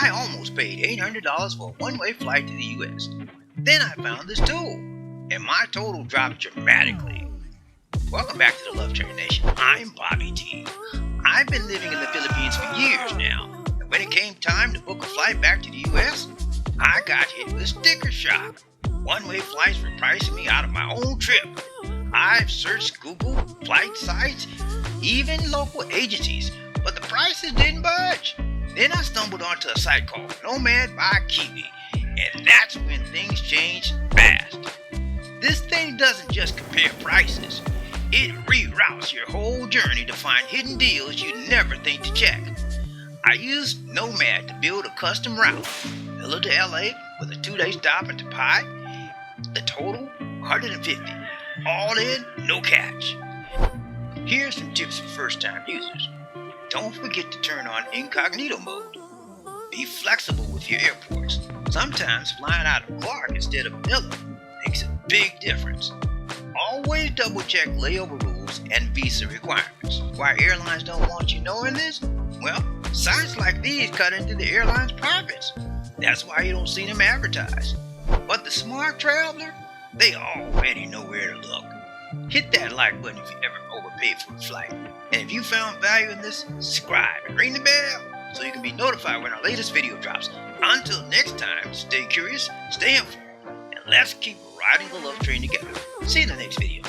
I almost paid $800 for a one-way flight to the US. Then I found this tool, and my total dropped dramatically. Welcome back to the Love Train Nation. I'm Bobby T. I've been living in the Philippines for years now, and when it came time to book a flight back to the US, I got hit with sticker shock. One-way flights were pricing me out of my own trip. I've searched Google, flight sites, even local agencies, but the prices didn't budge. Then I stumbled onto a site called Nomad by Kiwi, and that's when things changed fast. This thing doesn't just compare prices, it reroutes your whole journey to find hidden deals you'd never think to check. I used Nomad to build a custom route, Manila to LA with a 2-day stop in Pai. The total, $150. All in, no catch. Here's some tips for first-time users. Don't forget to turn on incognito mode. Be flexible with your airports. Sometimes flying out of Clark instead of Manila makes a big difference. Always double-check layover rules and visa requirements. Why airlines don't want you knowing this? Well, sites like these cut into the airline's profits. That's why you don't see them advertised. But the smart traveler, they already know where to look. Hit that like button if you ever overpaid for a flight. And if you found value in this, subscribe and ring the bell so you can be notified when our latest video drops. Until next time, stay curious, stay informed, and let's keep riding the love train together. See you in the next video.